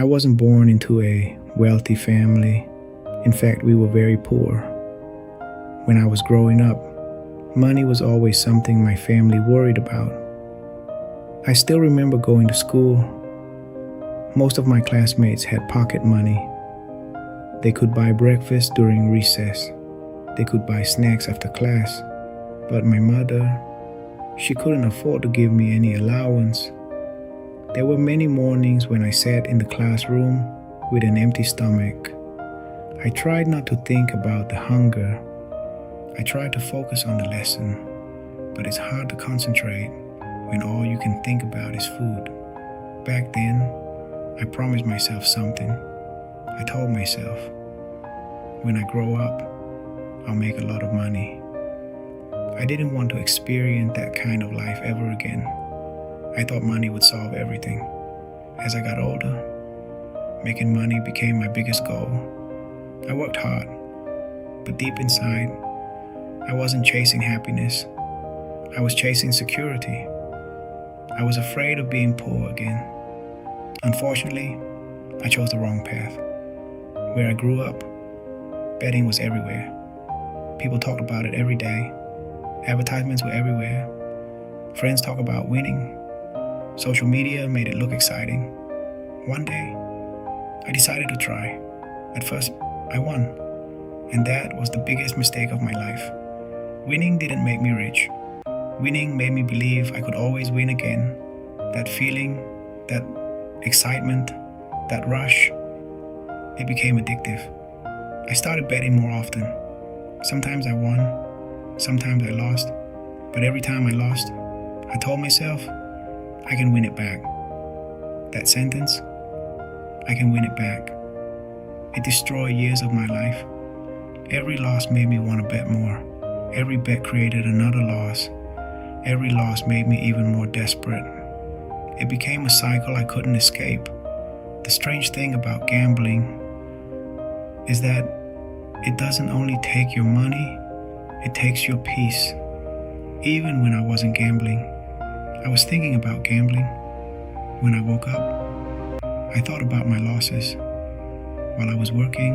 I wasn't born into a wealthy family. In fact, we were very poor. When I was growing up, money was always something my family worried about. I still remember going to school. Most of my classmates had pocket money. They could buy breakfast during recess. They could buy snacks after class. But my mother, she couldn't afford to give me any allowance. There were many mornings when I sat in the classroom with an empty stomach. I tried not to think about the hunger. I tried to focus on the lesson, but it's hard to concentrate when all you can think about is food. Back then, I promised myself something. I told myself, when I grow up, I'll make a lot of money. I didn't want to experience that kind of life ever again. I thought money would solve everything. As I got older, making money became my biggest goal. I worked hard, but deep inside, I wasn't chasing happiness. I was chasing security. I was afraid of being poor again. Unfortunately, I chose the wrong path. Where I grew up, betting was everywhere. People talked about it every day. Advertisements were everywhere. Friends talk about winning. Social media made it look exciting. One day, I decided to try. At first, I won. And that was the biggest mistake of my life. Winning didn't make me rich. Winning made me believe I could always win again. That feeling, that excitement, that rush, it became addictive. I started betting more often. Sometimes I won, sometimes I lost. But every time I lost, I told myself, I can win it back. That sentence, I can win it back. It destroyed years of my life. Every loss made me want to bet more. Every bet created another loss. Every loss made me even more desperate. It became a cycle I couldn't escape. The strange thing about gambling is that it doesn't only take your money, it takes your peace. Even when I wasn't gambling, I was thinking about gambling. When I woke up, I thought about my losses. While I was working,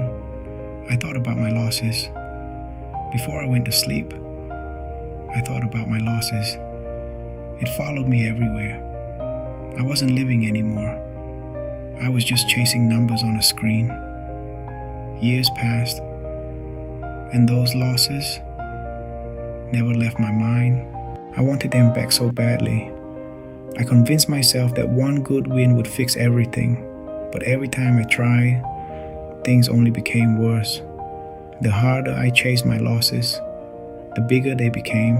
I thought about my losses. Before I went to sleep, I thought about my losses. It followed me everywhere. I wasn't living anymore. I was just chasing numbers on a screen. Years passed, and those losses never left my mind. I wanted them back so badly. I convinced myself that one good win would fix everything, but every time I tried, things only became worse. The harder I chased my losses, the bigger they became.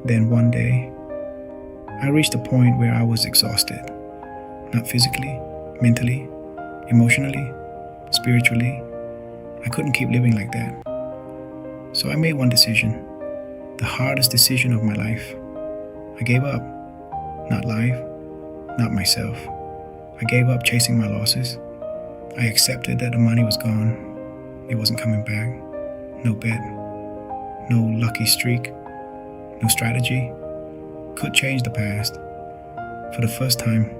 Then one day, I reached a point where I was exhausted. Not physically, mentally, emotionally, spiritually. I couldn't keep living like that. So I made one decision, the hardest decision of my life. I gave up. Not life, not myself. I gave up chasing my losses. I accepted that the money was gone. It wasn't coming back. No bet, no lucky streak, no strategy could change the past. For the first time,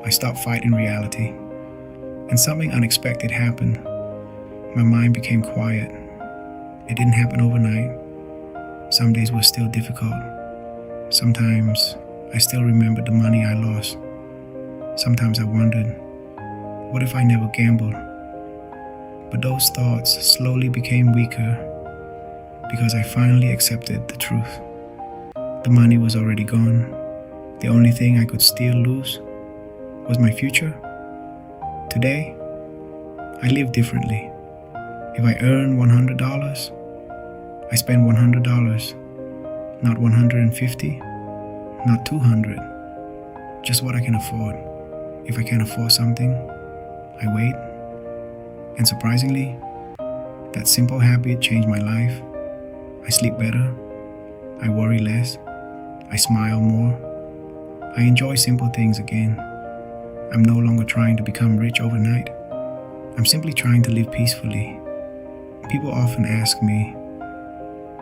I stopped fighting reality, and something unexpected happened. My mind became quiet. It didn't happen overnight. Some days were still difficult. Sometimes I still remembered the money I lost. Sometimes I wondered, what if I never gambled? But those thoughts slowly became weaker because I finally accepted the truth. The money was already gone. The only thing I could still lose was my future. Today, I live differently. If I earn $100, I spend $100, not 150, not 200, just what I can afford. If I can't afford something, I wait. And surprisingly, that simple habit changed my life. I sleep better, I worry less, I smile more, I enjoy simple things again. I'm no longer trying to become rich overnight. I'm simply trying to live peacefully. People often ask me,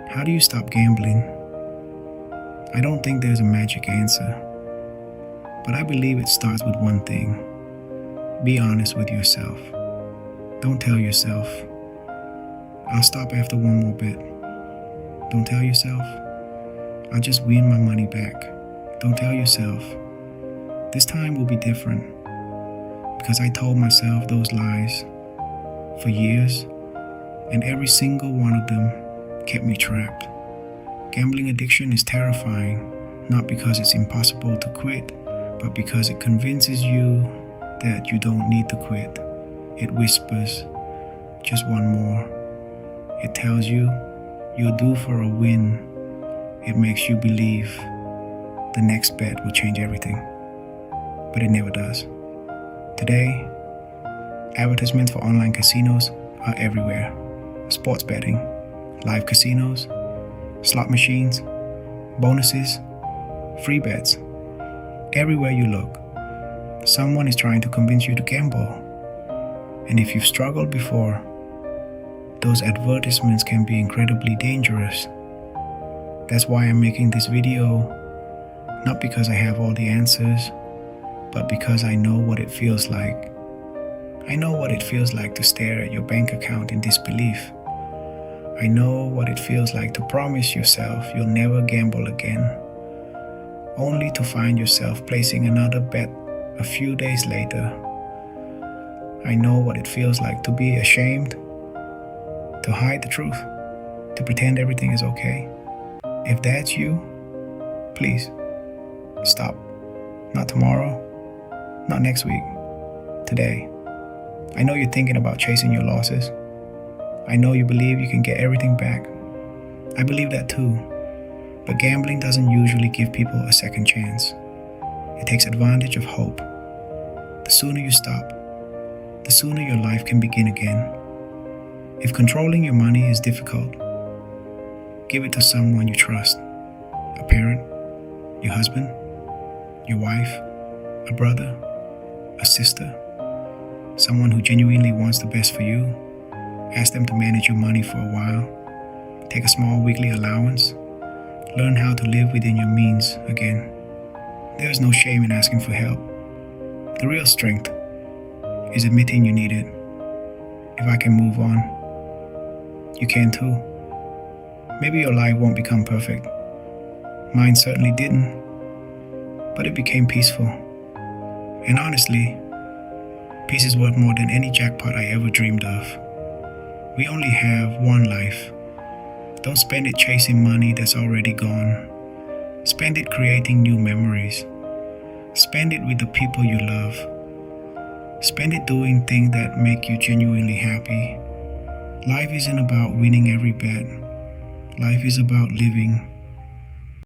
how do you stop gambling? I don't think there's a magic answer, but I believe it starts with one thing: Be honest with yourself. Don't tell yourself, I'll stop after one more bet. Don't tell yourself, I'll just win my money back. Don't tell yourself, this time will be different. Because I told myself those lies for years, and every single one of them kept me trapped. Gambling addiction is terrifying, not because it's impossible to quit, but because it convinces you that you don't need to quit. It whispers, just one more. It tells you you're due for a win. It makes you believe the next bet will change everything. But it never does. Today, advertisements for online casinos are everywhere. Sports betting, live casinos, slot machines, bonuses, free bets. Everywhere you look, someone is trying to convince you to gamble. And if you've struggled before, those advertisements can be incredibly dangerous. That's why I'm making this video, not because I have all the answers, but because I know what it feels like. I know what it feels like to stare at your bank account in disbelief. I know what it feels like to promise yourself you'll never gamble again, only to find yourself placing another bet a few days later. I know what it feels like to be ashamed, to hide the truth, to pretend everything is okay. If that's you, please stop. Not tomorrow, not next week, today. I know you're thinking about chasing your losses. I know you believe you can get everything back. I believe that too. But gambling doesn't usually give people a second chance. It takes advantage of hope. The sooner you stop, the sooner your life can begin again. If controlling your money is difficult, give it to someone you trust. A parent, your husband, your wife, a brother, a sister, someone who genuinely wants the best for you. Ask them to manage your money for a while. Take a small weekly allowance. Learn how to live within your means again. There is no shame in asking for help. The real strength is admitting you need it. If I can move on, you can too. Maybe your life won't become perfect. Mine certainly didn't, but it became peaceful. And honestly, peace is worth more than any jackpot I ever dreamed of. We only have one life. Don't spend it chasing money that's already gone. Spend it creating new memories. Spend it with the people you love. Spend it doing things that make you genuinely happy. Life isn't about winning every bet. Life is about living